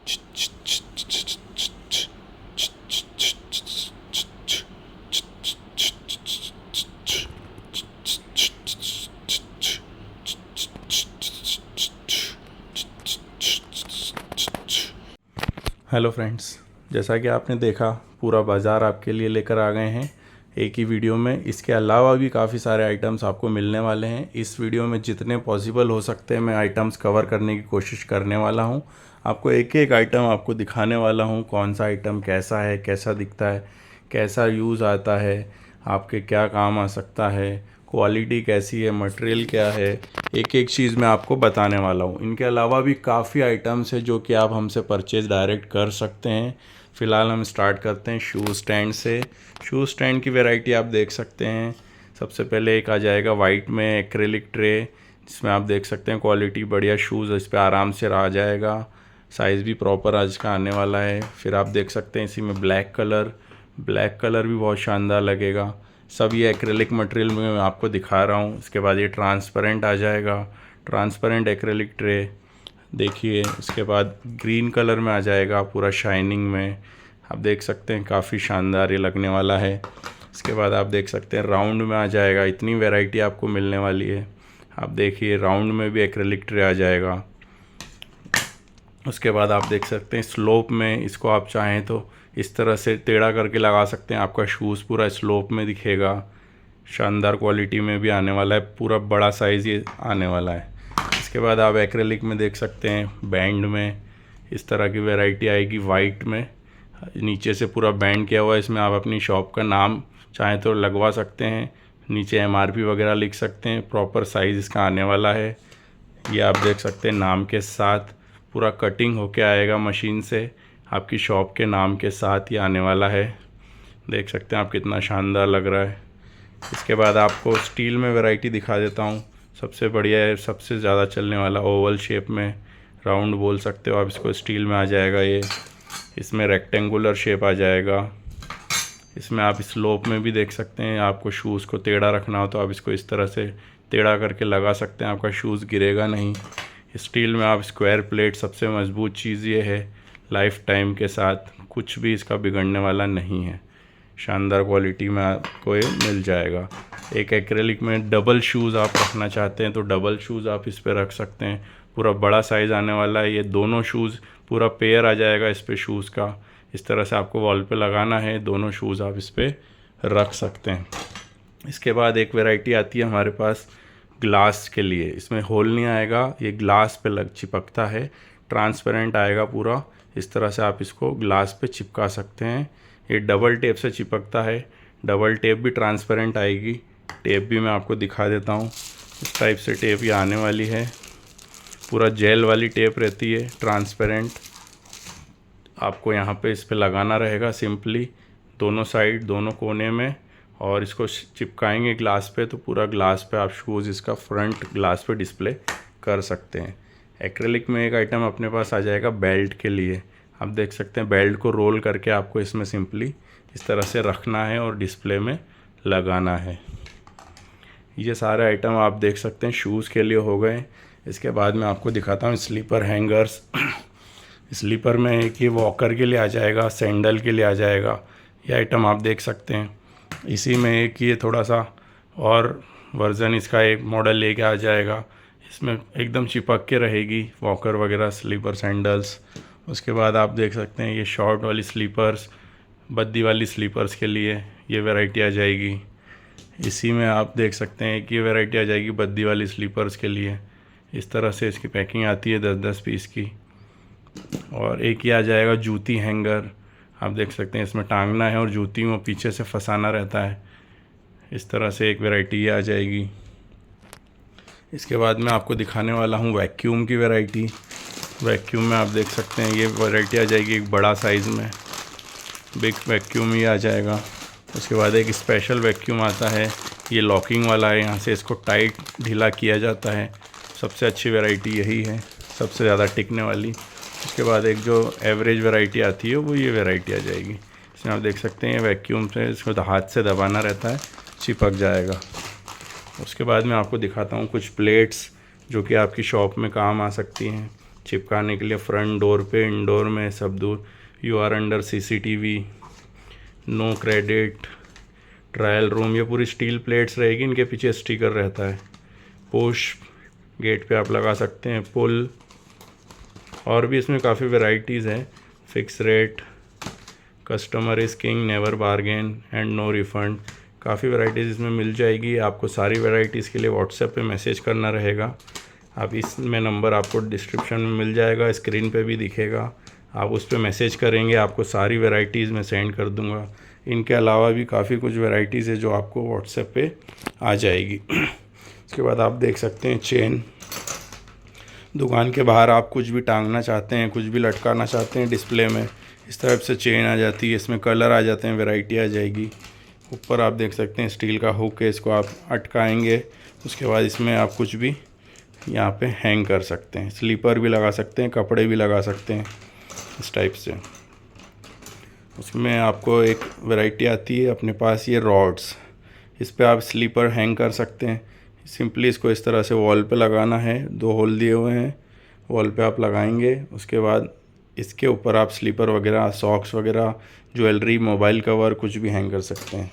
Hello friends, जैसा कि आपने देखा पूरा बाज़ार आपके लिए लेकर आ गए हैं एक ही वीडियो में। इसके अलावा भी काफ़ी सारे आइटम्स आपको मिलने वाले हैं। इस वीडियो में जितने पॉसिबल हो सकते हैं मैं आइटम्स कवर करने की कोशिश करने वाला हूं। आपको एक एक आइटम आपको दिखाने वाला हूं, कौन सा आइटम कैसा है, कैसा दिखता है, कैसा यूज़ आता है, आपके क्या काम आ सकता है, क्वालिटी कैसी है, मटेरियल क्या है, एक एक चीज़ मैं आपको बताने वाला हूँ। इनके अलावा भी काफ़ी आइटम्स है जो कि आप हमसे परचेज़ डायरेक्ट कर सकते हैं। फ़िलहाल हम स्टार्ट करते हैं शू स्टैंड से। शू स्टैंड की वैरायटी आप देख सकते हैं। सबसे पहले एक आ जाएगा वाइट में एक्रेलिक ट्रे, जिसमें आप देख सकते हैं क्वालिटी बढ़िया शूज़ इस पर आराम से आ जाएगा। साइज़ भी प्रॉपर आज का आने वाला है। फिर आप देख सकते हैं इसी में ब्लैक कलर भी बहुत शानदार लगेगा। सब ये एक्रेलिक मटेरियल में मैं आपको दिखा रहा हूँ। इसके बाद ये ट्रांसपेरेंट आ जाएगा, ट्रांसपेरेंट एक्रेलिक ट्रे देखिए। इसके बाद ग्रीन कलर में आ जाएगा पूरा शाइनिंग में, आप देख सकते हैं काफ़ी शानदार ये लगने वाला है। इसके बाद आप देख सकते हैं राउंड में आ जाएगा। इतनी वैरायटी आपको मिलने वाली है। आप देखिए राउंड में भी एक्रेलिक ट्रे आ जाएगा। उसके बाद आप देख सकते हैं स्लोप में, इसको आप चाहें तो इस तरह से टेढ़ा करके लगा सकते हैं। आपका शूज़ पूरा स्लोप में दिखेगा। शानदार क्वालिटी में भी आने वाला है, पूरा बड़ा साइज़ ये आने वाला है। इसके बाद आप एक्रेलिक में देख सकते हैं बैंड में इस तरह की वैरायटी आएगी। वाइट में नीचे से पूरा बैंड किया हुआ है। इसमें आप अपनी शॉप का नाम चाहें तो लगवा सकते हैं, नीचे MRP वगैरह लिख सकते हैं। प्रॉपर साइज़ इसका आने वाला है। ये आप देख सकते हैं नाम के साथ पूरा कटिंग होके आएगा मशीन से, आपकी शॉप के नाम के साथ ये आने वाला है। देख सकते हैं आप कितना शानदार लग रहा है। इसके बाद आपको स्टील में वैरायटी दिखा देता हूँ। सबसे बढ़िया है, सबसे ज़्यादा चलने वाला ओवल शेप में, राउंड बोल सकते हो आप इसको, स्टील में आ जाएगा ये। इसमें रेक्टेंगुलर शेप आ जाएगा। इसमें आप स्लोप में भी देख सकते हैं। आपको शूज़ को टेढ़ा रखना हो तो आप इसको इस तरह से टेढ़ा करके लगा सकते हैं, आपका शूज़ गिरेगा नहीं। स्टील में आप स्क्वायर प्लेट, सबसे मज़बूत चीज़ ये है, लाइफ टाइम के साथ कुछ भी इसका बिगड़ने वाला नहीं है। शानदार क्वालिटी में आपको ये मिल जाएगा। एक एक्रेलिक में डबल शूज़ आप रखना चाहते हैं तो डबल शूज़ आप इस पर रख सकते हैं। पूरा बड़ा साइज़ आने वाला है। ये दोनों शूज़ पूरा पेयर आ जाएगा इस पर शूज़ का। इस तरह से आपको वॉल पे लगाना है, दोनों शूज़ आप इस पर रख सकते हैं। इसके बाद एक वैरायटी आती है हमारे पास ग्लास के लिए। इसमें होल नहीं आएगा, ये ग्लास पे चिपकता है, ट्रांसपेरेंट आएगा पूरा। इस तरह से आप इसको ग्लास पे चिपका सकते हैं। ये डबल टेप से चिपकता है, डबल टेप भी ट्रांसपेरेंट आएगी। टेप भी मैं आपको दिखा देता हूँ। इस टाइप से टेप ये आने वाली है, पूरा जेल वाली टेप रहती है ट्रांसपेरेंट। आपको यहाँ पे इस पे लगाना रहेगा सिंपली, दोनों साइड, दोनों कोने में, और इसको चिपकाएंगे ग्लास पे तो पूरा ग्लास पे आप शूज़ इसका फ्रंट ग्लास पे डिस्प्ले कर सकते हैं। एक्रेलिक में एक आइटम अपने पास आ जाएगा बेल्ट के लिए। आप देख सकते हैं बेल्ट को रोल करके आपको इसमें सिंपली इस तरह से रखना है और डिस्प्ले में लगाना है। ये सारे आइटम आप देख सकते हैं शूज़ के लिए हो गए। इसके बाद मैं आपको दिखाता हूँ स्लीपर हैंगर्स। स्लीपर में एक ये वॉकर के लिए आ जाएगा, सैंडल के लिए आ जाएगा। ये आइटम आप देख सकते हैं। इसी में एक ये थोड़ा सा और वर्ज़न इसका एक मॉडल लेके आ जाएगा। इसमें एकदम चिपक के रहेगी वॉकर वगैरह, स्लीपर, सैंडल्स। उसके बाद आप देख सकते हैं ये शॉर्ट वाली स्लीपर्स, बद्दी वाली स्लीपर्स के लिए ये वैरायटी आ जाएगी। इसी में आप देख सकते हैं कि ये वैरायटी आ जाएगी बद्दी वाली स्लीपर्स के लिए। इस तरह से इसकी पैकिंग आती है 10-10 पीस की। और एक ही आ जाएगा जूती हैंगर। आप देख सकते हैं इसमें टांगना है और जूती में पीछे से फंसाना रहता है। इस तरह से एक वैरायटी ये आ जाएगी। इसके बाद मैं आपको दिखाने वाला हूँ वैक्यूम की वैरायटी। वैक्यूम में आप देख सकते हैं ये वैरायटी आ जाएगी एक बड़ा साइज़ में, बिग वैक्यूम ही आ जाएगा। उसके बाद एक स्पेशल वैक्यूम आता है, ये लॉकिंग वाला है, यहाँ से इसको टाइट ढीला किया जाता है। सबसे अच्छी वैरायटी यही है, सबसे ज़्यादा टिकने वाली। उसके बाद एक जो एवरेज वैरायटी आती है वो ये वैरायटी आ जाएगी। इसमें आप देख सकते हैं वैक्यूम से इसको हाथ से दबाना रहता है, चिपक जाएगा। उसके बाद मैं आपको दिखाता हूँ कुछ प्लेट्स जो कि आपकी शॉप में काम आ सकती हैं। चिपकाने के लिए फ्रंट डोर पे, इंडोर में, सब दूर। You are under CCTV, no credit, trial room. ये पूरी स्टील प्लेट्स रहेगी, इनके पीछे स्टिकर रहता है। पुश गेट पे आप लगा सकते हैं, पुल। और भी इसमें काफ़ी वैरायटीज़ हैं। Fix rate, customer is king, never bargain and no refund. काफ़ी वैरायटीज़ इसमें मिल जाएगी। आपको सारी वैरायटीज़ के लिए व्हाट्सएप पे मैसेज करना रहेगा। आप इसमें नंबर आपको डिस्क्रिप्शन में मिल जाएगा, स्क्रीन पे भी दिखेगा। आप उस पर मैसेज करेंगे, आपको सारी वैरायटीज़ मैं सेंड कर दूँगा। इनके अलावा भी काफ़ी कुछ वैरायटीज़ है जो आपको व्हाट्सएप पे आ जाएगी। उसके बाद आप देख सकते हैं चेन। दुकान के बाहर आप कुछ भी टांगना चाहते हैं, कुछ भी लटकाना चाहते हैं डिस्प्ले में, इस तरफ से चेन आ जाती है। इसमें कलर आ जाते हैं, वैरायटी आ जाएगी। ऊपर आप देख सकते हैं स्टील का हुक है, इसको आप अटकाएंगे। उसके बाद इसमें आप कुछ भी यहाँ पे हैंग कर सकते हैं। स्लीपर भी लगा सकते हैं, कपड़े भी लगा सकते हैं, इस टाइप से। उसमें आपको एक वैरायटी आती है अपने पास, ये रॉड्स। इस पर आप स्लीपर हैंग कर सकते हैं। सिंपली इसको इस तरह से वॉल पे लगाना है, 2 होल दिए हुए हैं, वॉल पे आप लगाएंगे। उसके बाद इसके ऊपर आप स्लीपर वगैरह, सॉक्स वगैरह, ज्वेलरी, मोबाइल कवर, कुछ भी हैंग कर सकते हैं।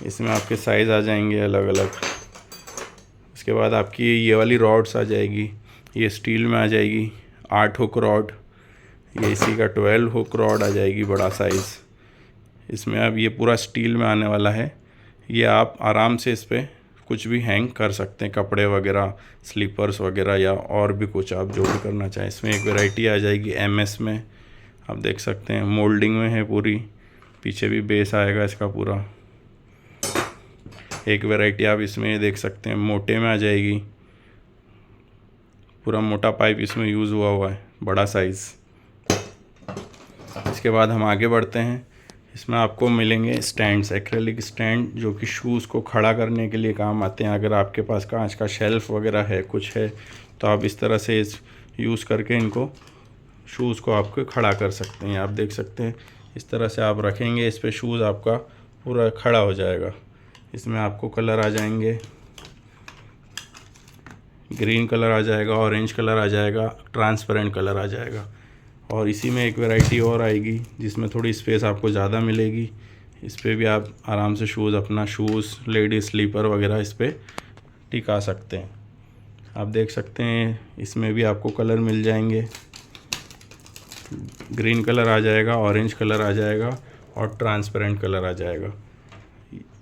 इसमें आपके साइज़ आ जाएंगे अलग अलग। उसके बाद आपकी ये वाली रॉड्स आ जाएगी, ये स्टील में आ जाएगी, 8 हुक रॉड। ये इसी का 12 हुक रॉड आ जाएगी, बड़ा साइज़। इसमें अब ये पूरा स्टील में आने वाला है। ये आप आराम से इस पर कुछ भी हैंग कर सकते हैं, कपड़े वगैरह, स्लीपर्स वगैरह, या और भी कुछ आप जो भी करना चाहें। इसमें एक वैरायटी आ जाएगी MS में, आप देख सकते हैं, मोल्डिंग में है पूरी। पीछे भी बेस आएगा इसका पूरा। एक वैरायटी आप इसमें देख सकते हैं, मोटे में आ जाएगी। पूरा मोटा पाइप इसमें यूज़ हुआ है, बड़ा साइज़। इसके बाद हम आगे बढ़ते हैं। इसमें आपको मिलेंगे स्टैंड्स, एक्रेलिक स्टैंड, जो कि शूज़ को खड़ा करने के लिए काम आते हैं। अगर आपके पास कांच का शेल्फ़ वगैरह है, कुछ है, तो आप इस तरह से इस यूज़ करके इनको, शूज़ को आपको खड़ा कर सकते हैं। आप देख सकते हैं इस तरह से आप रखेंगे, इस पर शूज़ आपका पूरा खड़ा हो जाएगा। इसमें आपको कलर आ जाएंगे, ग्रीन कलर आ जाएगा, ऑरेंज कलर आ जाएगा, ट्रांसपेरेंट कलर आ जाएगा। और इसी में एक वैरायटी और आएगी जिसमें थोड़ी स्पेस आपको ज़्यादा मिलेगी। इस पर भी आप आराम से शूज़, अपना शूज़, लेडीज स्लीपर वगैरह इस पर टिका सकते हैं। आप देख सकते हैं इसमें भी आपको कलर मिल जाएंगे, ग्रीन कलर आ जाएगा, ऑरेंज कलर आ जाएगा और ट्रांसपेरेंट कलर आ जाएगा।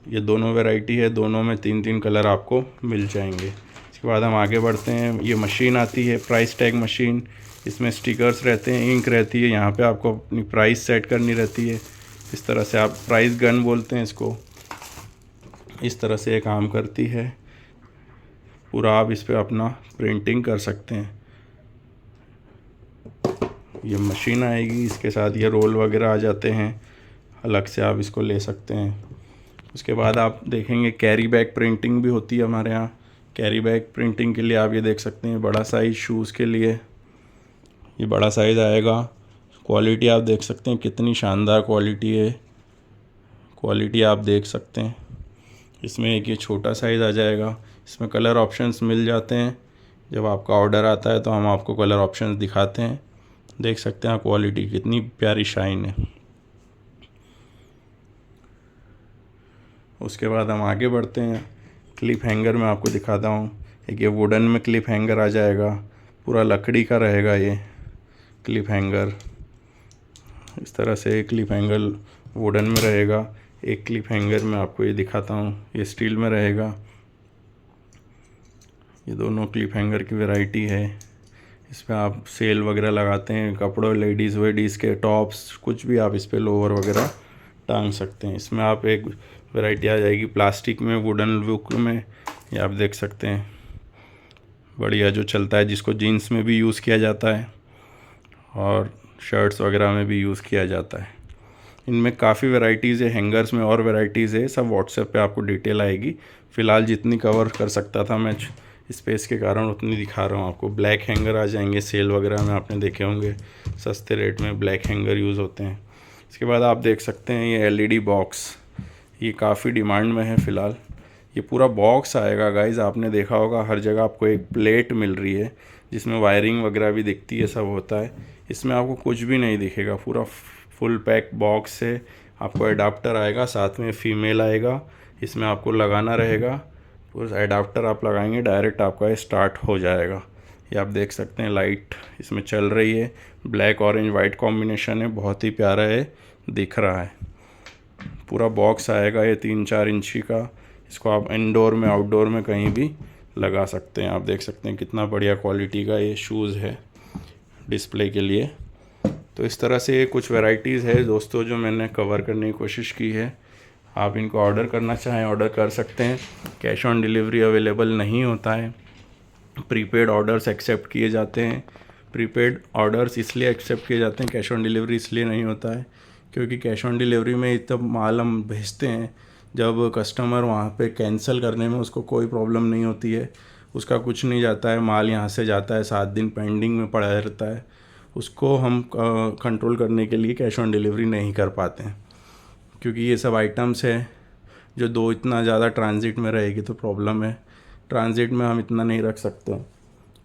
ये दोनों वैरायटी है, दोनों में 3-3 कलर आपको मिल जाएंगे। इसके बाद हम आगे बढ़ते हैं। ये मशीन आती है, प्राइस टैग मशीन। इसमें स्टिकर्स रहते हैं, इंक रहती है, यहाँ पे आपको अपनी प्राइस सेट करनी रहती है। इस तरह से आप प्राइस गन बोलते हैं इसको। इस तरह से ये काम करती है। पूरा आप इस पर अपना प्रिंटिंग कर सकते हैं। ये मशीन आएगी, इसके साथ ये रोल वगैरह आ जाते हैं, अलग से आप इसको ले सकते हैं। उसके बाद आप देखेंगे कैरी बैग प्रिंटिंग भी होती है हमारे यहाँ। कैरी बैग प्रिंटिंग के लिए आप ये देख सकते हैं, बड़ा साइज़ शूज़ के लिए ये बड़ा साइज़ आएगा। क्वालिटी आप देख सकते हैं कितनी शानदार क्वालिटी है, क्वालिटी आप देख सकते हैं। इसमें एक ये छोटा साइज़ आ जाएगा। इसमें कलर ऑप्शंस मिल जाते हैं। जब आपका ऑर्डर आता है तो हम आपको कलर ऑप्शंस दिखाते हैं। देख सकते हैं क्वालिटी कितनी प्यारी शाइन है। उसके बाद हम आगे बढ़ते हैं। क्लिप हैंगर में आपको दिखाता हूँ। एक ये वुडन में क्लिप हैंगर आ जाएगा, पूरा लकड़ी का रहेगा ये क्लिप हैंगर। इस तरह से क्लिप हैंगर वुडन में रहेगा। एक क्लिप हैंगर में आपको ये दिखाता हूँ, ये स्टील में रहेगा। ये दोनों क्लिप हैंगर की वैरायटी है। इस पर आप सेल वगैरह लगाते हैं, कपड़ों, लेडीज़ वेडीज़ के टॉप्स, कुछ भी आप इस पर लोअर वगैरह टांग सकते हैं। इसमें आप एक वैरायटी आ जाएगी प्लास्टिक में, वुडन लुक में। ये आप देख सकते हैं, बढ़िया जो चलता है, जिसको जीन्स में भी यूज़ किया जाता है और शर्ट्स वगैरह में भी यूज़ किया जाता है। इनमें काफ़ी वैरायटीज़ है, हैंगर्स में और वैरायटीज़ है। सब व्हाट्सएप पे आपको डिटेल आएगी। फ़िलहाल जितनी कवर कर सकता था मैं स्पेस के कारण उतनी दिखा रहा हूँ आपको। ब्लैक हैंगर आ जाएंगे, सेल वगैरह में आपने देखे होंगे, सस्ते रेट में ब्लैक हैंगर यूज़ होते हैं। इसके बाद आप देख सकते हैं ये LED बॉक्स, ये काफ़ी डिमांड में है फ़िलहाल। ये पूरा बॉक्स आएगा गाइज़, आपने देखा होगा हर जगह आपको एक प्लेट मिल रही है, जिसमें वायरिंग वगैरह भी दिखती है, सब होता है। इसमें आपको कुछ भी नहीं दिखेगा, पूरा फुल पैक बॉक्स है। आपको एडाप्टर आएगा, साथ में फीमेल आएगा, इसमें आपको लगाना रहेगा। पूरा एडाप्टर आप लगाएंगे, डायरेक्ट आपका स्टार्ट हो जाएगा। ये आप देख सकते हैं लाइट इसमें चल रही है, ब्लैक ऑरेंज वाइट कॉम्बिनेशन है, बहुत ही प्यारा है, दिख रहा है। पूरा बॉक्स आएगा ये 3-4 इंची का। इसको आप इंडोर में आउटडोर में कहीं भी लगा सकते हैं। आप देख सकते हैं कितना बढ़िया क्वालिटी का ये शूज़ है डिस्प्ले के लिए। तो इस तरह से कुछ वैरायटीज़ है दोस्तों जो मैंने कवर करने की कोशिश की है। आप इनको ऑर्डर करना चाहें ऑर्डर कर सकते हैं। कैश ऑन डिलीवरी अवेलेबल नहीं होता है, प्रीपेड ऑर्डर्स एक्सेप्ट किए जाते हैं। प्रीपेड ऑर्डर्स इसलिए एक्सेप्ट किए जाते हैं, कैश ऑन डिलीवरी इसलिए नहीं होता है क्योंकि कैश ऑन डिलीवरी में तब माल हम भेजते हैं जब कस्टमर वहाँ पे कैंसिल करने में उसको कोई प्रॉब्लम नहीं होती है, उसका कुछ नहीं जाता है, माल यहाँ से जाता है 7 दिन पेंडिंग में पड़ा रहता है। उसको हम कंट्रोल करने के लिए कैश ऑन डिलीवरी नहीं कर पाते हैं क्योंकि ये सब आइटम्स है जो दो इतना ज़्यादा ट्रांजिट में रहेगी तो प्रॉब्लम है। ट्रांजिट में हम इतना नहीं रख सकते।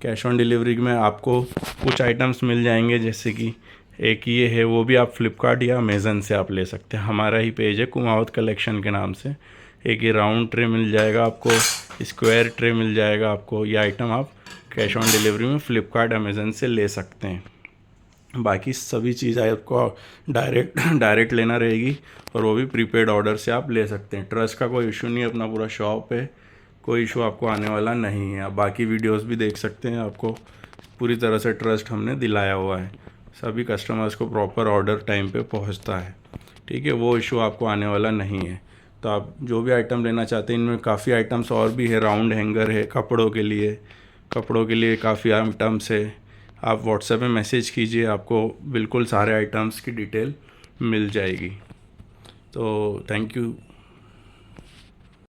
कैश ऑन डिलीवरी में आपको कुछ आइटम्स मिल जाएंगे, जैसे कि एक ये है, वो भी आप फ्लिपकार्ट या अमेज़न से आप ले सकते हैं। हमारा ही पेज है कुमावत कलेक्शन के नाम से। एक ये राउंड ट्रे मिल जाएगा आपको, स्क्वायर ट्रे मिल जाएगा आपको। ये आइटम आप कैश ऑन डिलीवरी में फ्लिपकार्ट अमेज़न से ले सकते हैं। बाकी सभी चीज़ आपको डायरेक्ट लेना रहेगी और वो भी प्रीपेड ऑर्डर से आप ले सकते हैं। ट्रस्ट का कोई इशू नहीं है, अपना पूरा शॉप है, कोई इशू आपको आने वाला नहीं है। आप बाकी वीडियोस भी देख सकते हैं, आपको पूरी तरह से ट्रस्ट हमने दिलाया हुआ है। सभी कस्टमर्स को प्रॉपर ऑर्डर टाइम पे पहुंचता है, ठीक है, वो इशू आपको आने वाला नहीं है। तो आप जो भी आइटम लेना चाहते हैं, इनमें काफ़ी आइटम्स और भी है। राउंड हैंगर है कपड़ों के लिए काफ़ी आइटम्स है। आप व्हाट्सएप में मैसेज कीजिए, आपको बिल्कुल सारे आइटम्स की डिटेल मिल जाएगी। तो थैंक यू।